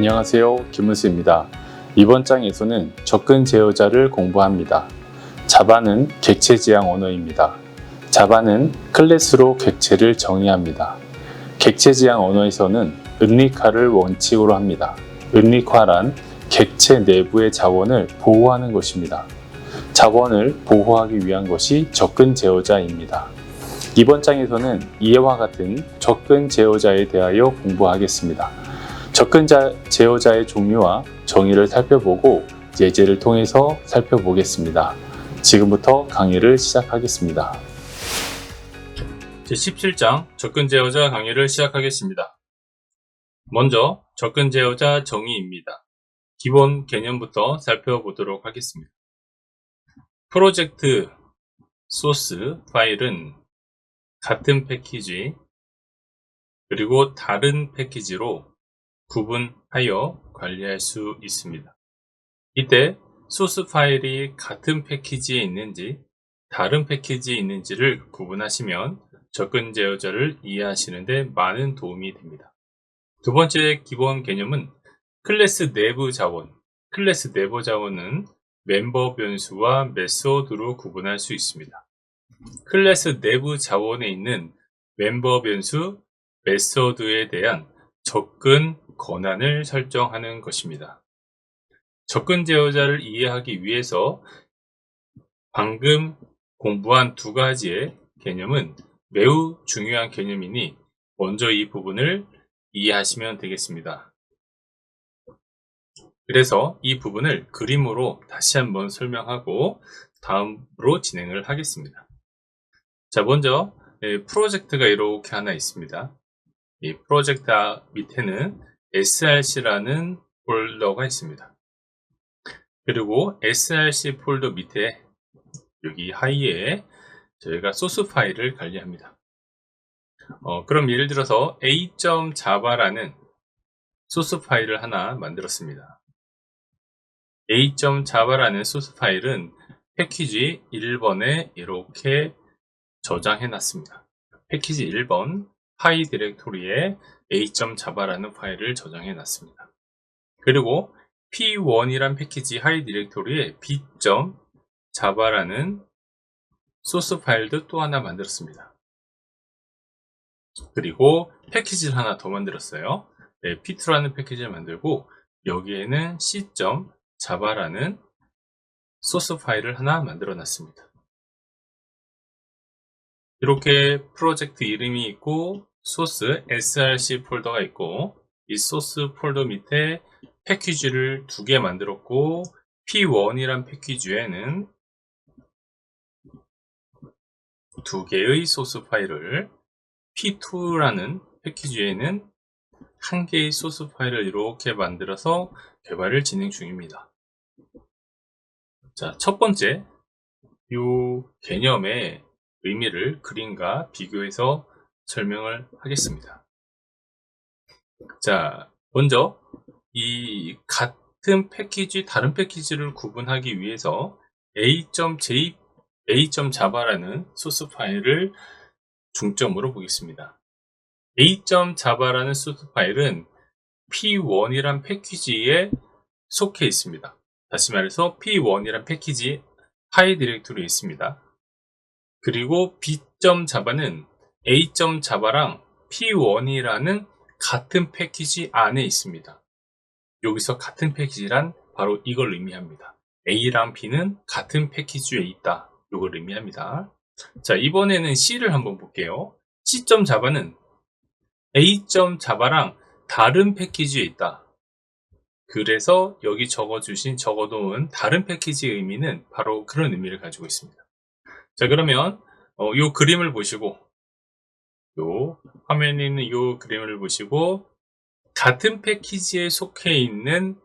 안녕하세요, 김은수입니다. 이번 장에서는 접근 제어자를 공부합니다. 자바는 객체 지향 언어입니다. 자바는 클래스로 객체를 정의합니다. 객체 지향 언어에서는 은리화를 원칙으로 합니다. 은리화란 객체 내부의 자원을 보호하는 것입니다. 자원을 보호하기 위한 것이 접근 제어자입니다. 이번 장에서는 이와 같은 접근 제어자에 대하여 공부하겠습니다. 접근 제어자의 종류와 정의를 살펴보고 예제를 통해서 살펴보겠습니다. 지금부터 강의를 시작하겠습니다. 제17장 접근 제어자 강의를 시작하겠습니다. 먼저 접근 제어자 정의입니다. 기본 개념부터 살펴보도록 하겠습니다. 프로젝트 소스 파일은 같은 패키지 그리고 다른 패키지로 구분하여 관리할 수 있습니다. 이때 소스 파일이 같은 패키지에 있는지 다른 패키지에 있는지를 구분하시면 접근 제어자를 이해하시는 데 많은 도움이 됩니다. 두 번째 기본 개념은 클래스 내부 자원. 클래스 내부 자원은 멤버 변수와 메소드로 구분할 수 있습니다. 클래스 내부 자원에 있는 멤버 변수, 메소드에 대한 접근 권한을 설정하는 것입니다. 접근 제어자를 이해하기 위해서 방금 공부한 두 가지의 개념은 매우 중요한 개념이니 먼저 이 부분을 이해하시면 되겠습니다. 그래서 이 부분을 그림으로 다시 한번 설명하고 다음으로 진행을 하겠습니다. 자, 먼저 프로젝트가 이렇게 하나 있습니다. 이 프로젝트 밑에는 src라는 폴더가 있습니다. 그리고 src 폴더 밑에 여기 하이에 저희가 소스 파일을 관리합니다. 그럼 예를 들어서 a.java라는 소스 파일을 하나 만들었습니다. a.java라는 소스 파일은 패키지 1번에 이렇게 저장해 놨습니다. 패키지 1번 파이 디렉토리에 a.java라는 파일을 저장해 놨습니다. 그리고 p1이란 패키지 하이 디렉토리에 b.java라는 소스 파일도 또 하나 만들었습니다. 그리고 패키지를 하나 더 만들었어요. p2라는 패키지를 만들고 여기에는 c.java라는 소스 파일을 하나 만들어 놨습니다. 이렇게 프로젝트 이름이 있고 소스 src 폴더가 있고 이 소스 폴더 밑에 패키지를 두 개 만들었고 p1이란 패키지에는 두 개의 소스 파일을 p2라는 패키지에는 한 개의 소스 파일을 이렇게 만들어서 개발을 진행 중입니다. 자, 첫 번째 이 개념의 의미를 그림과 비교해서 설명을 하겠습니다. 자, 먼저 이 같은 패키지, 다른 패키지를 구분하기 위해서 a.java라는 소스 파일을 중점으로 보겠습니다. a.java라는 소스 파일은 p1이란 패키지에 속해 있습니다. 다시 말해서 p1이란 패키지 하이 디렉토리에 있습니다. 그리고 b.java는 a.java랑 p1이라는 같은 패키지 안에 있습니다. 여기서 같은 패키지란 바로 이걸 의미합니다. a랑 b는 같은 패키지에 있다. 이걸 의미합니다. 자, 이번에는 C를 한번 볼게요. C.java는 a.java랑 다른 패키지에 있다. 그래서 여기 적어놓은 다른 패키지의 의미는 바로 그런 의미를 가지고 있습니다. 자, 그러면 이 그림을 보시고 요 화면에 있는 이 그림을 보시고 같은 패키지에 속해 있는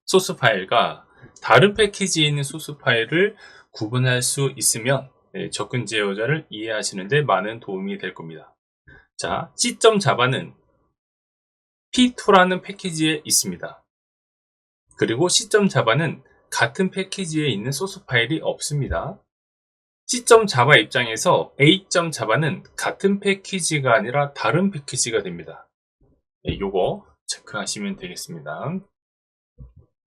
소스 파일과 다른 패키지에 있는 소스 파일을 구분할 수 있으면 접근 제어자를 이해하시는 데 많은 도움이 될 겁니다. 자, C.java는 p2라는 패키지에 있습니다. 그리고 C.java는 같은 패키지에 있는 소스 파일이 없습니다. C.java 입장에서 a.java는 같은 패키지가 아니라 다른 패키지가 됩니다. 요거 체크하시면 되겠습니다.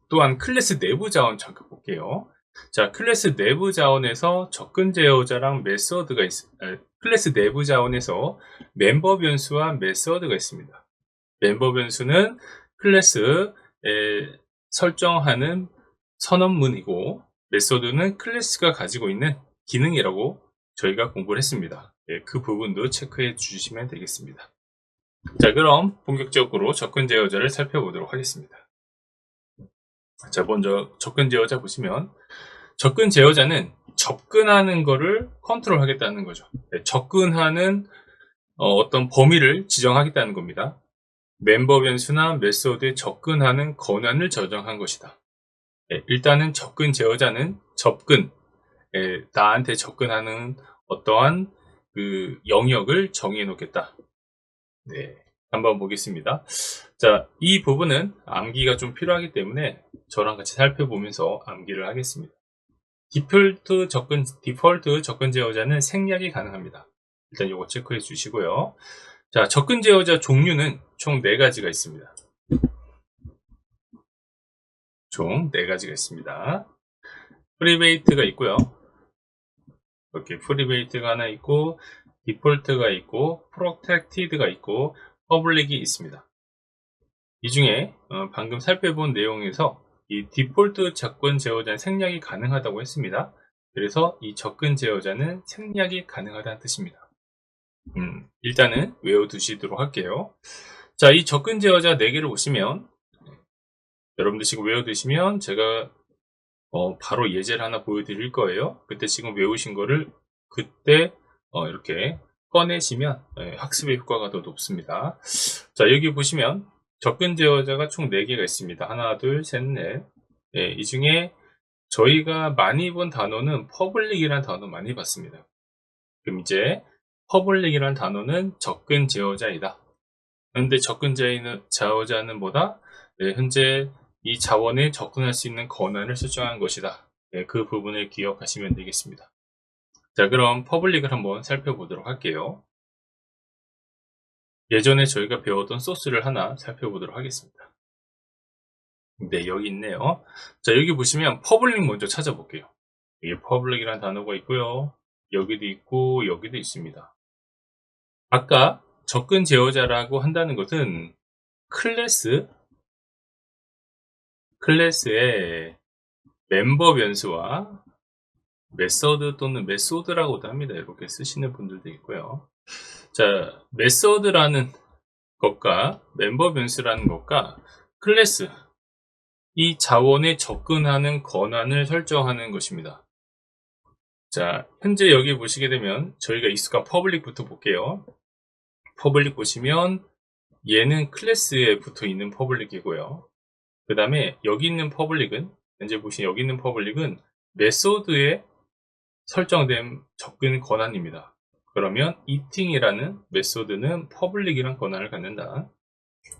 또한 클래스 내부 자원 잠깐 볼게요. 자, 클래스 내부 자원에서 접근 제어자랑 메서드가 클래스 내부 자원에서 멤버 변수와 메서드가 있습니다. 멤버 변수는 클래스에 설정하는 선언문이고, 메서드는 클래스가 가지고 있는 기능이라고 저희가 공부를 했습니다. 그 부분도 체크해 주시면 되겠습니다. 자, 그럼 본격적으로 접근 제어자를 살펴보도록 하겠습니다. 자, 먼저 접근 제어자 보시면, 접근 제어자는 접근하는 거를 컨트롤 하겠다는 거죠. 접근하는 어떤 범위를 지정하겠다는 겁니다. 멤버 변수나 메소드에 접근하는 권한을 저장한 것이다. 일단은 접근 제어자는 나한테 접근하는 어떠한 그 영역을 정해 놓겠다. 네, 한번 보겠습니다. 자, 이 부분은 암기가 좀 필요하기 때문에 저랑 같이 살펴보면서 암기를 하겠습니다. 디폴트 접근 제어자는 생략이 가능합니다. 일단 이거 체크해 주시고요. 자, 접근 제어자 종류는 총 4가지가 있습니다. 총 4가지가 있습니다. 프리베이트가 있고요. 이렇게 프리베이트가 하나 있고, 디폴트가 있고, 프로텍티드가 있고, 퍼블릭이 있습니다. 이 중에 방금 살펴본 내용에서 이 디폴트 접근 제어자는 생략이 가능하다고 했습니다. 그래서 이 접근 제어자는 생략이 가능하다는 뜻입니다. 일단은 외워두시도록 할게요. 자, 이 접근 제어자 4개를 보시면, 여러분들 지금 외워두시면 제가 바로 예제를 하나 보여드릴 거예요. 그때 지금 외우신 거를 그때 이렇게 꺼내시면 학습의 효과가 더 높습니다. 자, 여기 보시면 접근 제어자가 총 4개가 있습니다. 하나, 둘, 셋, 넷. 이 중에 저희가 많이 본 단어는 퍼블릭이라는 단어 많이 봤습니다. 그럼 이제 퍼블릭이라는 단어는 접근 제어자이다. 그런데 접근 제어자는 뭐다? 현재 이 자원에 접근할 수 있는 권한을 설정한 것이다. 그 부분을 기억하시면 되겠습니다. 자, 그럼 퍼블릭을 한번 살펴보도록 할게요. 예전에 저희가 배웠던 소스를 하나 살펴보도록 하겠습니다. 네, 여기 있네요. 자, 여기 보시면 퍼블릭 먼저 찾아볼게요. 여기 퍼블릭이라는 단어가 있고요. 여기도 있고 여기도 있습니다. 아까 접근 제어자라고 한다는 것은 클래스의 멤버 변수와 메서드 또는 메소드라고도 합니다. 이렇게 쓰시는 분들도 있고요. 자, 메서드라는 것과 멤버 변수라는 것과 클래스, 이 자원에 접근하는 권한을 설정하는 것입니다. 자, 현재 여기 보시게 되면 저희가 익숙한 퍼블릭부터 볼게요. 퍼블릭 보시면 얘는 클래스에 붙어 있는 퍼블릭이고요. 그 다음에 여기 있는 퍼블릭은, 현재 보시면 여기 있는 퍼블릭은 메소드에 설정된 접근 권한입니다. 그러면 eating이라는 메소드는 퍼블릭이란 권한을 갖는다.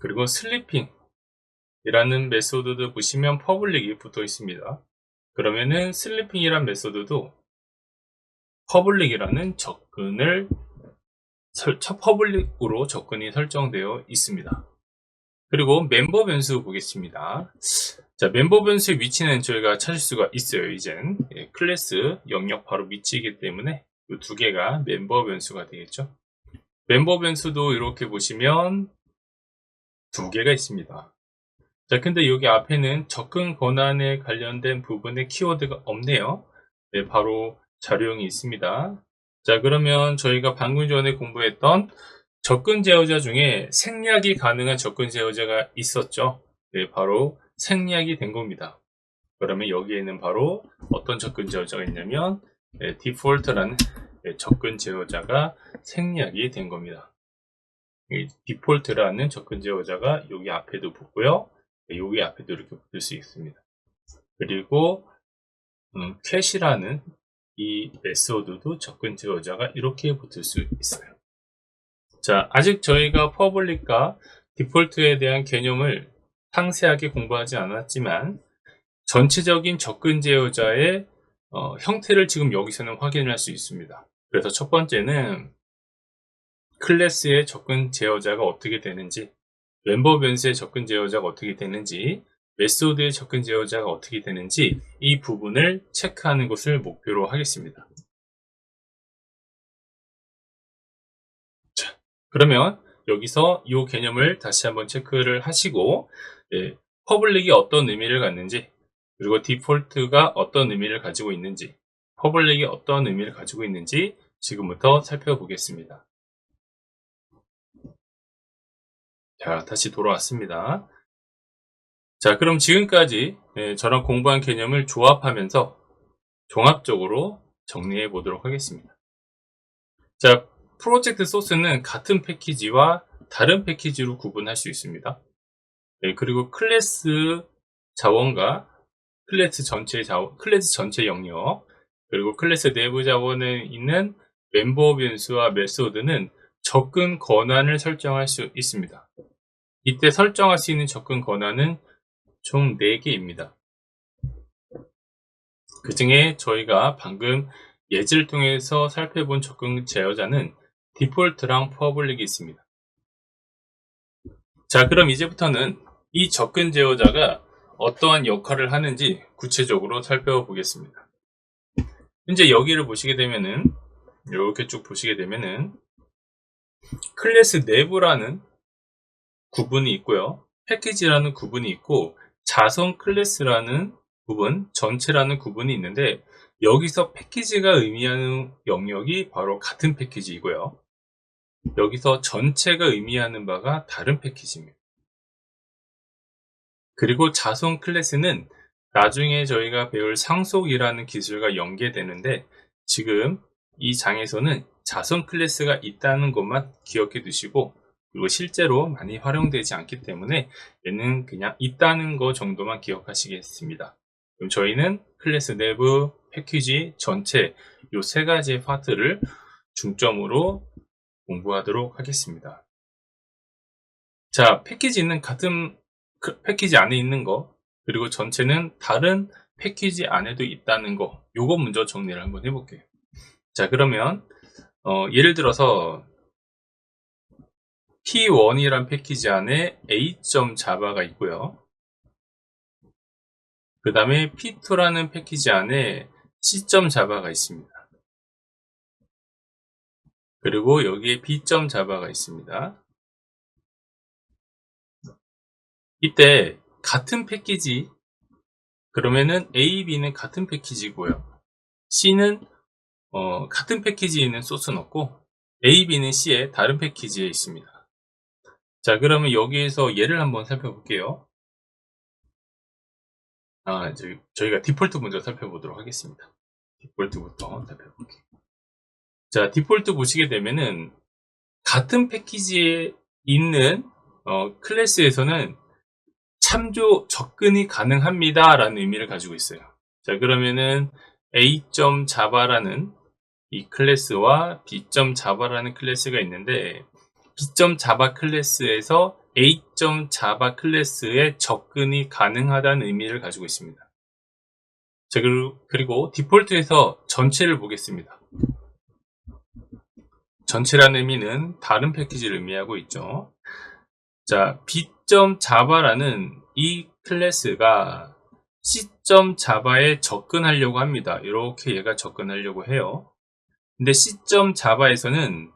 그리고 sleeping이라는 메소드도 보시면 퍼블릭이 붙어 있습니다. 그러면은 sleeping이란 메소드도 퍼블릭이라는 퍼블릭으로 접근이 설정되어 있습니다. 그리고 멤버 변수 보겠습니다. 자, 멤버 변수의 위치는 저희가 찾을 수가 있어요. 이젠 클래스 영역 바로 밑이기 때문에 이 2개가 멤버 변수가 되겠죠. 멤버 변수도 이렇게 보시면 2개가 있습니다. 자, 근데 여기 앞에는 접근 권한에 관련된 부분에 키워드가 없네요. 네, 바로 자료형이 있습니다. 자, 그러면 저희가 방금 전에 공부했던 접근 제어자 중에 생략이 가능한 접근 제어자가 있었죠. 네, 바로 생략이 된 겁니다. 그러면 여기에는 바로 어떤 접근 제어자가 있냐면 디폴트라는 접근 제어자가 생략이 된 겁니다. 이 디폴트라는 접근 제어자가 여기 앞에도 붙고요. 여기 앞에도 이렇게 붙을 수 있습니다. 그리고 캐시라는 이 메소드도 접근 제어자가 이렇게 붙을 수 있어요. 자, 아직 저희가 퍼블릭과 디폴트에 대한 개념을 상세하게 공부하지 않았지만 전체적인 접근 제어자의 형태를 지금 여기서는 확인할 수 있습니다. 그래서 첫 번째는 클래스의 접근 제어자가 어떻게 되는지, 멤버 변수의 접근 제어자가 어떻게 되는지, 메소드의 접근 제어자가 어떻게 되는지 이 부분을 체크하는 것을 목표로 하겠습니다. 자, 그러면 여기서 이 개념을 다시 한번 체크를 하시고, 퍼블릭이 어떤 의미를 갖는지, 그리고 디폴트가 어떤 의미를 가지고 있는지, 퍼블릭이 어떤 의미를 가지고 있는지 지금부터 살펴보겠습니다. 자, 다시 돌아왔습니다. 자, 그럼 지금까지 저랑 공부한 개념을 조합하면서 종합적으로 정리해 보도록 하겠습니다. 자, 프로젝트 소스는 같은 패키지와 다른 패키지로 구분할 수 있습니다. 그리고 클래스 자원과 클래스 전체 자원, 클래스 전체 영역, 그리고 클래스 내부 자원에 있는 멤버 변수와 메소드는 접근 권한을 설정할 수 있습니다. 이때 설정할 수 있는 접근 권한은 총 4개입니다. 그 중에 저희가 방금 예제를 통해서 살펴본 접근 제어자는 디폴트랑 퍼블릭이 있습니다. 자, 그럼 이제부터는 이 접근 제어자가 어떠한 역할을 하는지 구체적으로 살펴보겠습니다. 현재 여기를 보시게 되면은, 이렇게 쭉 보시게 되면은, 클래스 내부라는 구분이 있고요. 패키지라는 구분이 있고, 자선 클래스라는 부분, 전체라는 구분이 있는데, 여기서 패키지가 의미하는 영역이 바로 같은 패키지이고요. 여기서 전체가 의미하는 바가 다른 패키지입니다. 그리고 자선 클래스는 나중에 저희가 배울 상속이라는 기술과 연계되는데, 지금 이 장에서는 자선 클래스가 있다는 것만 기억해 두시고, 그리고 실제로 많이 활용되지 않기 때문에 얘는 그냥 있다는 거 정도만 기억하시겠습니다. 그럼 저희는 클래스 내부, 패키지, 전체 이 3가지의 파트를 중점으로 공부하도록 하겠습니다. 자, 패키지는 같은 패키지 안에 있는 거, 그리고 전체는 다른 패키지 안에도 있다는 거, 요거 먼저 정리를 한번 해볼게요. 자, 그러면 예를 들어서 P1이란 패키지 안에 A.java가 있고요. 그 다음에 P2라는 패키지 안에 C.java가 있습니다. 그리고 여기에 B.java가 있습니다. 이때 같은 패키지, 그러면은 A, B는 같은 패키지고요. C는 같은 패키지에 있는 소스는 없고 A, B는 C의 다른 패키지에 있습니다. 자, 그러면 여기에서 예를 한번 살펴볼게요. 저희가 디폴트 먼저 살펴보도록 하겠습니다. 디폴트부터 살펴볼게요. 자, 디폴트 보시게 되면은 같은 패키지에 있는 클래스에서는 참조 접근이 가능합니다 라는 의미를 가지고 있어요. 자, 그러면은 A.java라는 이 클래스와 B.java라는 클래스가 있는데, B.java 클래스에서 A.java 클래스에 접근이 가능하다는 의미를 가지고 있습니다. 자, 그리고 디폴트에서 전체를 보겠습니다. 전체라는 의미는 다른 패키지를 의미하고 있죠. 자, B.java라는 이 클래스가 C.java에 접근하려고 합니다. 이렇게 얘가 접근하려고 해요. 근데 C.java에서는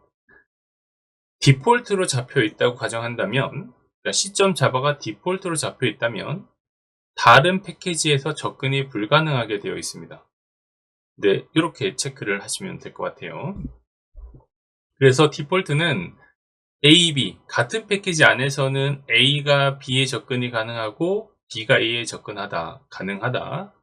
디폴트로 잡혀 있다고 가정한다면, 그러니까 C.java가 디폴트로 잡혀 있다면 다른 패키지에서 접근이 불가능하게 되어 있습니다. 네, 이렇게 체크를 하시면 될 것 같아요. 그래서 디폴트는 A, B, 같은 패키지 안에서는 A가 B에 접근이 가능하고 B가 A에 가능하다.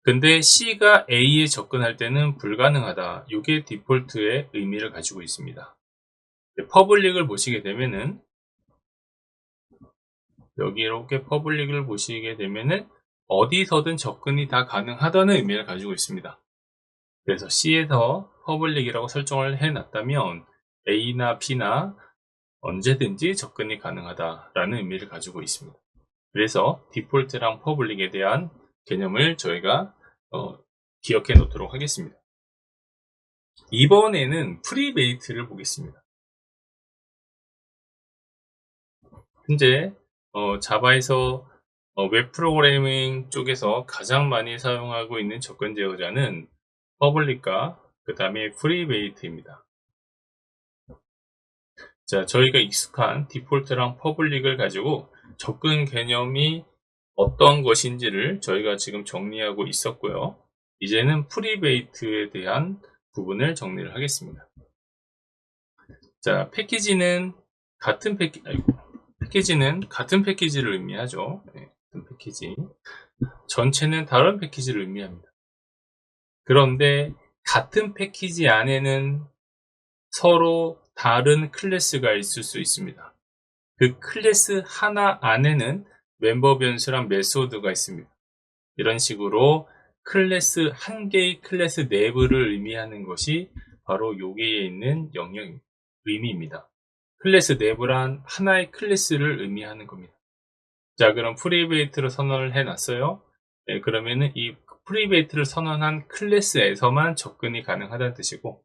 근데 C가 A에 접근할 때는 불가능하다. 이게 디폴트의 의미를 가지고 있습니다. 퍼블릭을 보시게 되면은, 여기 이렇게 퍼블릭을 보시게 되면은 어디서든 접근이 다 가능하다는 의미를 가지고 있습니다. 그래서 C에서 퍼블릭이라고 설정을 해놨다면 A나 B나 언제든지 접근이 가능하다라는 의미를 가지고 있습니다. 그래서 디폴트랑 퍼블릭에 대한 개념을 저희가 기억해 놓도록 하겠습니다. 이번에는 프리메이트를 보겠습니다. 현재 자바에서 웹 프로그래밍 쪽에서 가장 많이 사용하고 있는 접근 제어자는 퍼블릭과 그 다음에 프리베이트입니다. 자, 저희가 익숙한 디폴트랑 퍼블릭을 가지고 접근 개념이 어떤 것인지를 저희가 지금 정리하고 있었고요. 이제는 프리베이트에 대한 부분을 정리를 하겠습니다. 자, 패키지는 같은 패키지를 의미하죠. 네, 같은 패키지. 전체는 다른 패키지를 의미합니다. 그런데 같은 패키지 안에는 서로 다른 클래스가 있을 수 있습니다. 그 클래스 하나 안에는 멤버 변수랑 메소드가 있습니다. 이런 식으로 클래스 한 개의 클래스 내부를 의미하는 것이 바로 여기에 있는 의미입니다. 클래스 내부란 하나의 클래스를 의미하는 겁니다. 자, 그럼 프리베이트로 선언을 해놨어요. 네, 그러면은 이 프리베이트를 선언한 클래스에서만 접근이 가능하다는 뜻이고,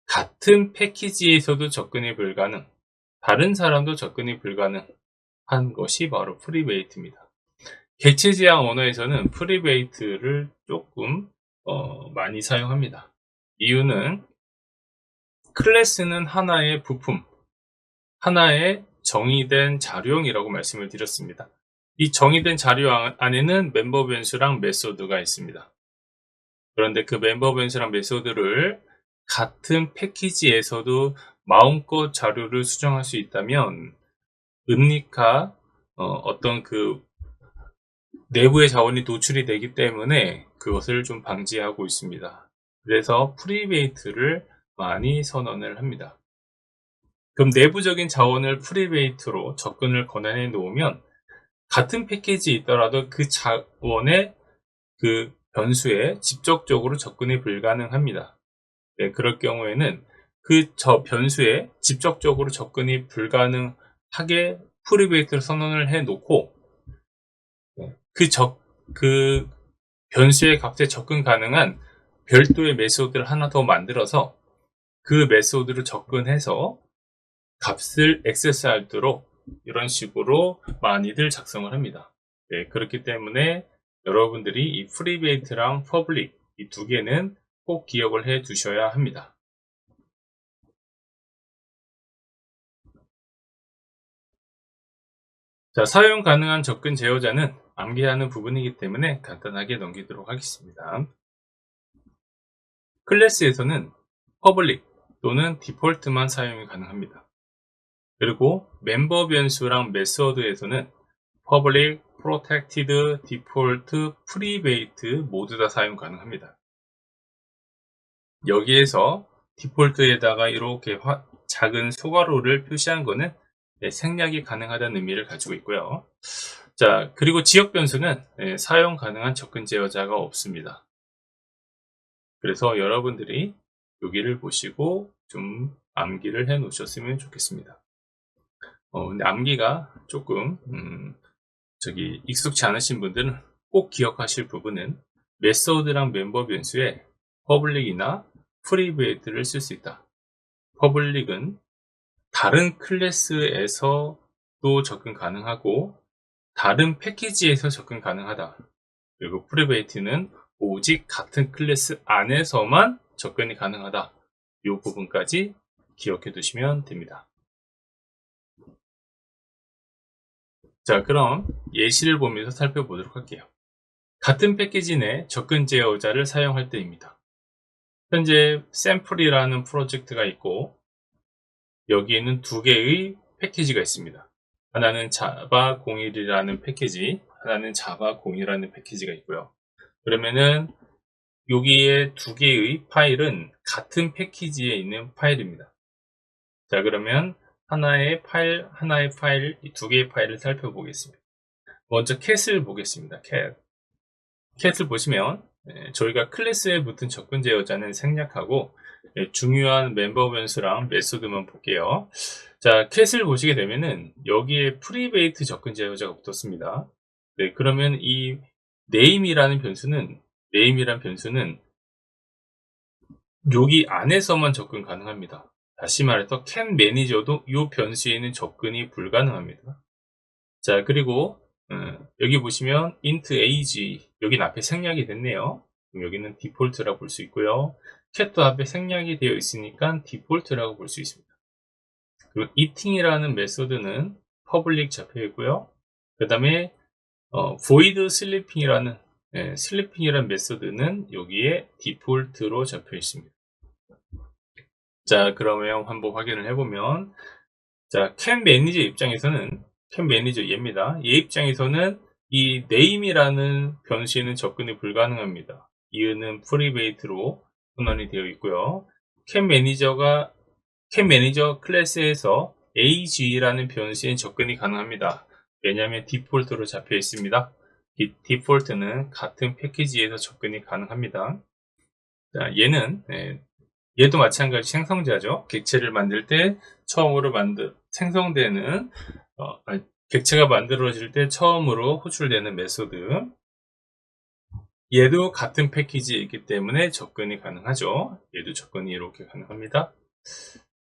같은 패키지에서도 접근이 불가능, 다른 사람도 접근이 불가능한 것이 바로 프리베이트입니다. 객체 지향 언어에서는 프리베이트를 조금 많이 사용합니다. 이유는 클래스는 하나의 부품, 하나의 정의된 자료형이라고 말씀을 드렸습니다. 이 정의된 자료형 안에는 멤버 변수랑 메소드가 있습니다. 그런데 그 멤버 변수랑 메소드를 같은 패키지에서도 마음껏 자료를 수정할 수 있다면 은닉화 어떤 그 내부의 자원이 노출이 되기 때문에 그것을 좀 방지하고 있습니다. 그래서 프리베이트를 많이 선언을 합니다. 그럼 내부적인 자원을 프리베이트로 접근을 권한해 놓으면 같은 패키지에 있더라도 그 자원의 그 변수에 직접적으로 접근이 불가능합니다. 네, 그럴 경우에는 그 변수에 직접적으로 접근이 불가능하게 프리베이트를 선언을 해 놓고 그 변수에 각자 접근 가능한 별도의 메소드를 하나 더 만들어서 그 메소드를 접근해서 값을 액세스할 수 있도록 이런 식으로 많이들 작성을 합니다. 네, 그렇기 때문에 여러분들이 이 프리베이트랑 퍼블릭 이 두 개는 꼭 기억을 해 두셔야 합니다. 자, 사용 가능한 접근 제어자는 암기하는 부분이기 때문에 간단하게 넘기도록 하겠습니다. 클래스에서는 퍼블릭 또는 디폴트만 사용이 가능합니다. 그리고 멤버 변수랑 메서드에서는 퍼블릭, 프로텍티드, 디폴트, 프리베이트 모두 다 사용 가능합니다. 여기에서 디폴트에다가 이렇게 작은 소괄호를 표시한 거는 생략이 가능하다는 의미를 가지고 있고요. 자, 그리고 지역 변수는 사용 가능한 접근 제어자가 없습니다. 그래서 여러분들이 여기를 보시고 좀 암기를 해 놓으셨으면 좋겠습니다. 근데 암기가 조금 익숙치 않으신 분들은 꼭 기억하실 부분은 메소드랑 멤버 변수에 퍼블릭이나 프리베이트를 쓸 수 있다. 퍼블릭은 다른 클래스에서도 접근 가능하고 다른 패키지에서 접근 가능하다. 그리고 프리베이트는 오직 같은 클래스 안에서만 접근이 가능하다. 이 부분까지 기억해 두시면 됩니다. 자, 그럼 예시를 보면서 살펴보도록 할게요. 같은 패키지 내 접근 제어자를 사용할 때입니다. 현재 샘플이라는 프로젝트가 있고 여기에는 두 개의 패키지가 있습니다. 하나는 자바 01이라는 패키지, 하나는 자바 02라는 패키지가 있고요. 그러면은 여기에 두 개의 파일은 같은 패키지에 있는 파일입니다. 자, 그러면 하나의 파일, 이 두 개의 파일을 살펴보겠습니다. 먼저 캣을 보겠습니다. 캣을 보시면 저희가 클래스에 붙은 접근 제어자는 생략하고 중요한 멤버 변수랑 메소드만 볼게요. 자, 캣을 보시게 되면은 여기에 프리베이트 접근 제어자가 붙었습니다. 네, 그러면 이 name이라는 변수는 여기 안에서만 접근 가능합니다. 다시 말해서 cat 매니저도 이 변수에는 접근이 불가능합니다. 자, 그리고 여기 보시면 int age 여긴 앞에 생략이 됐네요. 그럼 여기는 디폴트라고 볼 수 있고요. 캣도 앞에 생략이 되어 있으니까 디폴트라고 볼 수 있습니다. 그리고 eating이라는 메소드는 public 잡혀 있고요. 그 다음에 void sleeping이라는 sleeping이라는 메소드는 여기에 디폴트로 잡혀 있습니다. 자, 그러면 한번 확인을 해보면, 자, 캔 매니저 입장에서는, 캔 매니저 얘입니다. 얘 입장에서는 이 name이라는 변수에는 접근이 불가능합니다. 이유는 프리베이트로 선언이 되어 있고요. 캔 매니저 클래스에서 ag라는 변수에 접근이 가능합니다. 왜냐하면 디폴트로 잡혀 있습니다. 디폴트는 같은 패키지에서 접근이 가능합니다. 자, 얘도 마찬가지 생성자죠. 객체를 만들 때 처음으로 생성되는 객체가 만들어질 때 처음으로 호출되는 메소드. 얘도 같은 패키지에 있기 때문에 접근이 가능하죠. 얘도 접근이 이렇게 가능합니다.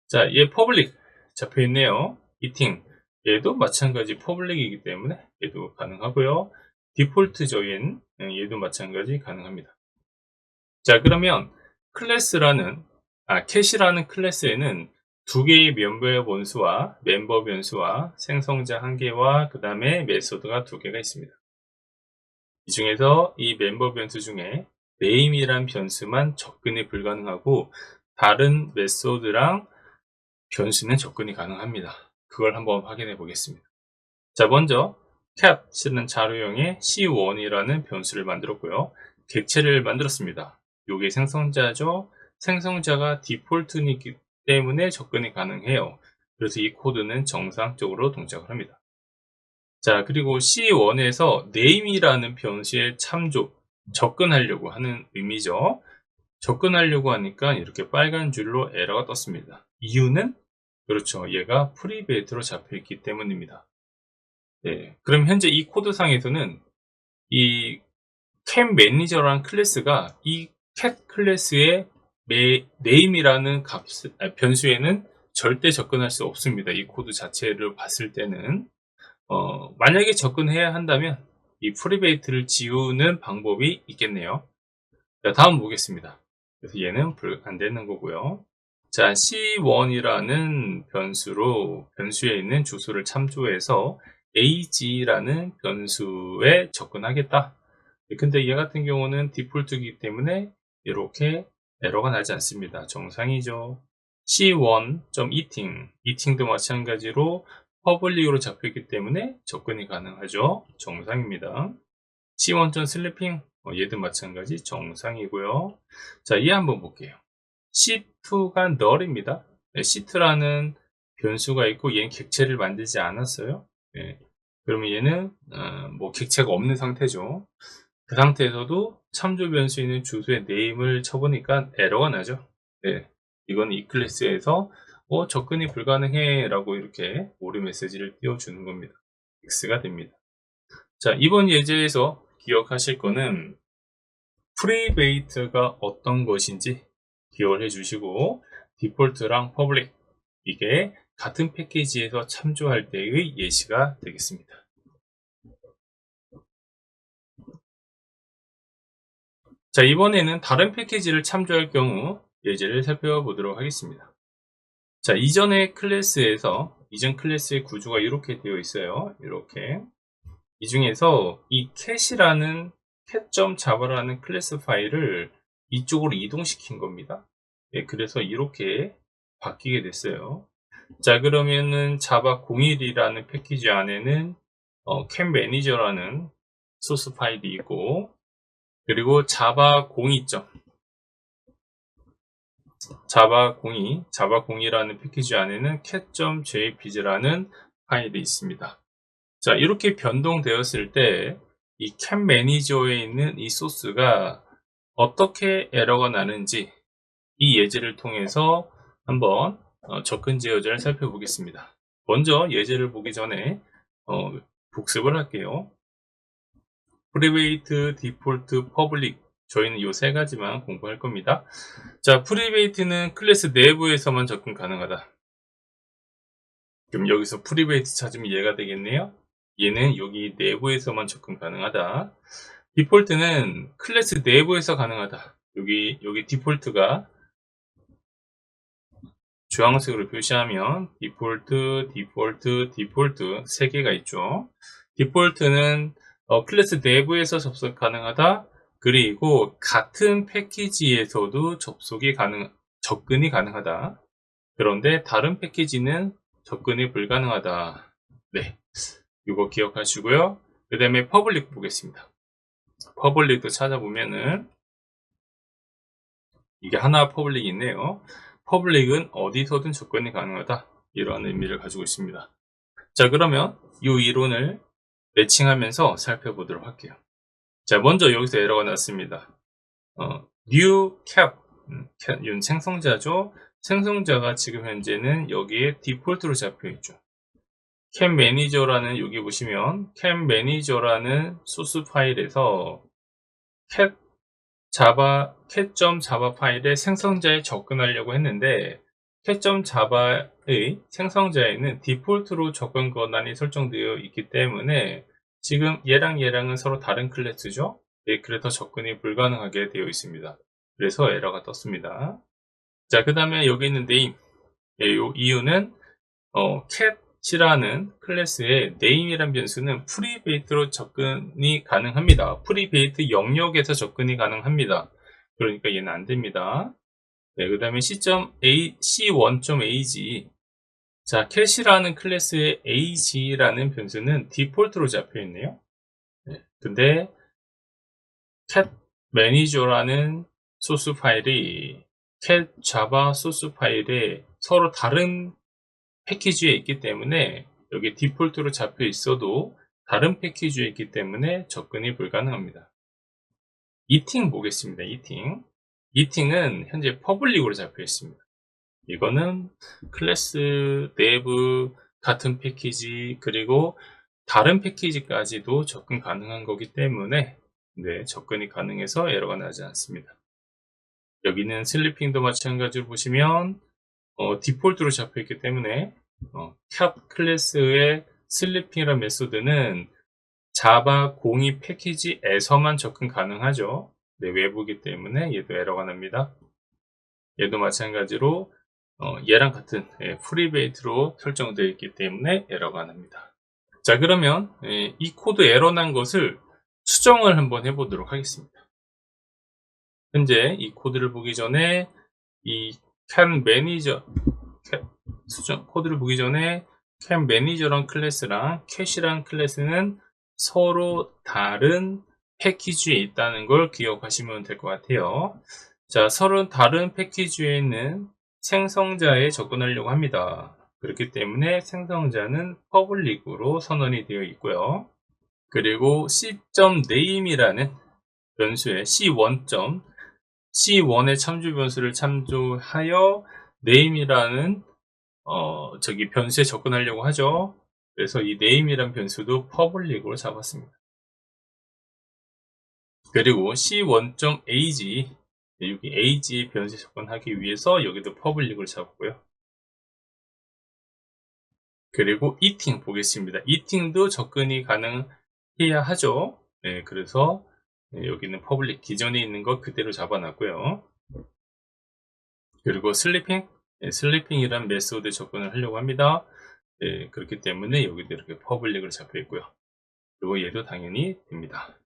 자, 얘 퍼블릭 잡혀 있네요. eating 얘도 마찬가지 퍼블릭이기 때문에 얘도 가능하고요. 디폴트죠. 얘도 마찬가지 가능합니다. 자, 그러면 캣이라는 클래스에는 두 개의 멤버 변수와 생성자 한 개와 그 다음에 메소드가 두 개가 있습니다. 이 중에서 이 멤버 변수 중에 name이란 변수만 접근이 불가능하고 다른 메소드랑 변수는 접근이 가능합니다. 그걸 한번 확인해 보겠습니다. 자, 먼저 cat-는 자료형의 c1이라는 변수를 만들었고요. 객체를 만들었습니다. 요게 생성자죠. 생성자가 디폴트이기 때문에 접근이 가능해요. 그래서 이 코드는 정상적으로 동작을 합니다. 자, 그리고 C1에서 name이라는 변수에 접근하려고 하는 의미죠. 접근하려고 하니까 이렇게 빨간 줄로 에러가 떴습니다. 이유는 그렇죠. 얘가 프리베이트로 잡혀 있기 때문입니다. 네, 그럼 현재 이 코드상에서는 이 cat 매니저라는 클래스가 이 cat 클래스의 name이라는 변수에는 절대 접근할 수 없습니다. 이 코드 자체를 봤을 때는 만약에 접근해야 한다면 이 프리베이트를 지우는 방법이 있겠네요. 자, 다음 보겠습니다. 그래서 얘는 안 되는 거고요. 자, c1이라는 변수에 있는 주소를 참조해서 ag라는 변수에 접근하겠다. 근데 얘 같은 경우는 디폴트이기 때문에 이렇게 에러가 나지 않습니다. 정상이죠. c1.eating도 마찬가지로 퍼블릭으로 잡혀있기 때문에 접근이 가능하죠. 정상입니다. c1.sleeping 얘도 마찬가지 정상이고요. 자, 얘 한번 볼게요. c2가 null입니다. c2라는 변수가 있고 얘는 객체를 만들지 않았어요. 네. 그러면 얘는 뭐 객체가 없는 상태죠. 그 상태에서도 참조 변수에 있는 주소의 name을 쳐보니까 에러가 나죠. 네. 이건 이 클래스에서 접근이 불가능해 라고 이렇게 오류 메시지를 띄워주는 겁니다. X가 됩니다. 자, 이번 예제에서 기억하실 거는 프리베이트가 어떤 것인지 기억을 해주시고 디폴트랑 퍼블릭 이게 같은 패키지에서 참조할 때의 예시가 되겠습니다. 자, 이번에는 다른 패키지를 참조할 경우 예제를 살펴보도록 하겠습니다. 자, 이전 클래스의 구조가 이렇게 되어 있어요. 이렇게. 이 중에서 이 cat이라는 cat.java라는 클래스 파일을 이쪽으로 이동시킨 겁니다. 네, 그래서 이렇게 바뀌게 됐어요. 자, 그러면은 자바 01이라는 패키지 안에는 cat manager라는 소스 파일이 있고, 그리고 자바 02라는 패키지 안에는 cat.jpg라는 파일이 있습니다. 자, 이렇게 변동되었을 때 이 cat 매니저에 있는 이 소스가 어떻게 에러가 나는지 이 예제를 통해서 한번 접근 제어자를 살펴보겠습니다. 먼저 예제를 보기 전에 복습을 할게요. 프리베이트, 디폴트, 퍼블릭 저희는 이 세 가지만 공부할 겁니다. 자, 프리베이트는 클래스 내부에서만 접근 가능하다. 그럼 여기서 프리베이트 찾으면 얘가 되겠네요. 얘는 여기 내부에서만 접근 가능하다. 디폴트는 클래스 내부에서 가능하다. 여기 디폴트가 주황색으로 표시하면 디폴트, 디폴트, 디폴트 3개가 있죠. 디폴트는 클래스 내부에서 접속 가능하다. 그리고 같은 패키지에서도 접근이 가능하다. 그런데 다른 패키지는 접근이 불가능하다. 네, 이거 기억하시고요. 그 다음에 퍼블릭 보겠습니다. 퍼블릭도 찾아보면은 이게 하나 퍼블릭이 있네요. 퍼블릭은 어디서든 접근이 가능하다. 이러한 의미를 가지고 있습니다. 자, 그러면 이 이론을 매칭하면서 살펴보도록 할게요. 자, 먼저 여기서 에러가 났습니다. new cap, 이건 생성자죠. 생성자가 지금 현재는 여기에 디폴트로 잡혀 있죠. 캡 매니저라는 여기 보시면 캡 매니저라는 소스 파일에서 cat.java 파일의 생성자에 접근하려고 했는데 cat.java의 생성자에는 디폴트로 접근 권한이 설정되어 있기 때문에 지금 얘랑은 서로 다른 클래스죠. 네, 그래서 접근이 불가능하게 되어 있습니다. 그래서 에러가 떴습니다. 자, 그 다음에 여기 있는 name, 이 이유는 cat이라는 클래스의 name이란 변수는 프리베이트로 접근이 가능합니다. 프리베이트 영역에서 접근이 가능합니다. 그러니까 얘는 안 됩니다. 네, 그 다음에 c1.ag. 자, cat이라는 클래스의 ag라는 변수는 디폴트로 잡혀 있네요. 네, 근데 cat manager라는 소스 파일이 cat java 소스 파일에 서로 다른 패키지에 있기 때문에 여기 디폴트로 잡혀 있어도 다른 패키지에 있기 때문에 접근이 불가능합니다. eating 보겠습니다. eating은 현재 퍼블릭으로 잡혀 있습니다. 이거는 클래스 내부 같은 패키지 그리고 다른 패키지까지도 접근 가능한 거기 때문에 네, 접근이 가능해서 에러가 나지 않습니다. 여기는 슬리핑도 마찬가지로 보시면 디폴트로 잡혀 있기 때문에 cat 클래스의 슬리핑이라는 메소드는 자바 02 패키지에서만 접근 가능하죠. 네, 외부이기 때문에 얘도 에러가 납니다. 얘도 마찬가지로 얘랑 같은 프리베이트로 설정되어 있기 때문에 에러가 납니다. 자, 그러면 이 코드 에러 난 것을 수정을 한번 해보도록 하겠습니다. 현재 이 코드를 보기 전에 이 can manager 코드를 보기 전에 can manager란 클래스랑 cat이란 클래스는 서로 다른 패키지에 있다는 걸 기억하시면 될 것 같아요. 자, 서로 다른 패키지에 있는 생성자에 접근하려고 합니다. 그렇기 때문에 생성자는 퍼블릭으로 선언이 되어 있고요. 그리고 c.name이라는 변수에 C1의 참조 변수를 참조하여 name이라는 변수에 접근하려고 하죠. 그래서 이 name이란 변수도 퍼블릭으로 잡았습니다. 그리고 c1.ag 여기 ag 변수에 접근하기 위해서 여기도 퍼블릭을 잡고요. 그리고 eating 보겠습니다. eating도 접근이 가능해야 하죠. 네, 그래서 여기는 퍼블릭 기존에 있는 거 그대로 잡아놨고요. 그리고 슬리핑이란 메소드에 접근을 하려고 합니다. 네, 그렇기 때문에 여기도 이렇게 퍼블릭을 잡혀 있고요. 그리고 얘도 당연히 됩니다.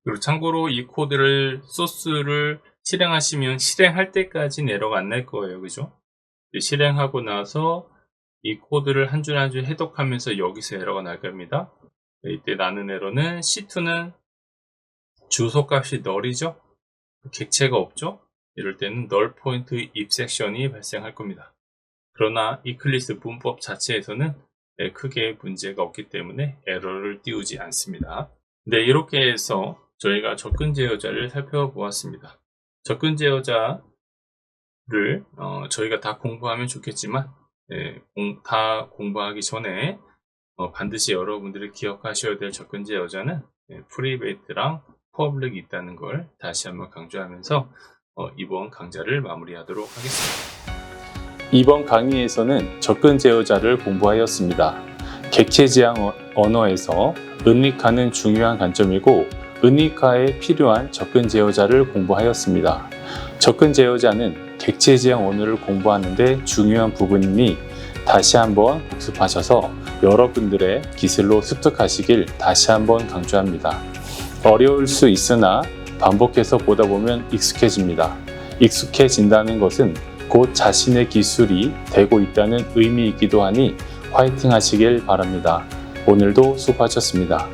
그리고 참고로 이 코드를 소스를 실행하시면 실행할 때까지는 에러가 안 날 거예요. 그죠? 실행하고 나서 이 코드를 한 줄 한 줄 해독하면서 여기서 에러가 날 겁니다. 이때 나는 에러는 C2는 주소값이 널이죠. 객체가 없죠. 이럴 때는 null point if 섹션이 발생할 겁니다. 그러나 이클립스 문법 자체에서는 크게 문제가 없기 때문에 에러를 띄우지 않습니다. 네, 이렇게 해서 저희가 접근 제어자를 살펴보았습니다. 접근 제어자를 저희가 다 공부하면 좋겠지만 다 공부하기 전에 반드시 여러분들이 기억하셔야 될 접근 제어자는 프리베이트랑 퍼블릭이 있다는 걸 다시 한번 강조하면서 이번 강좌를 마무리하도록 하겠습니다. 이번 강의에서는 접근 제어자를 공부하였습니다. 객체지향 언어에서 은닉하는 중요한 관점이고 은닉화에 필요한 접근 제어자를 공부하였습니다. 접근 제어자는 객체지향 언어를 공부하는데 중요한 부분이니 다시 한번 복습하셔서 여러분들의 기술로 습득하시길 다시 한번 강조합니다. 어려울 수 있으나 반복해서 보다 보면 익숙해집니다. 익숙해진다는 것은 곧 자신의 기술이 되고 있다는 의미이기도 하니 화이팅 하시길 바랍니다. 오늘도 수고하셨습니다.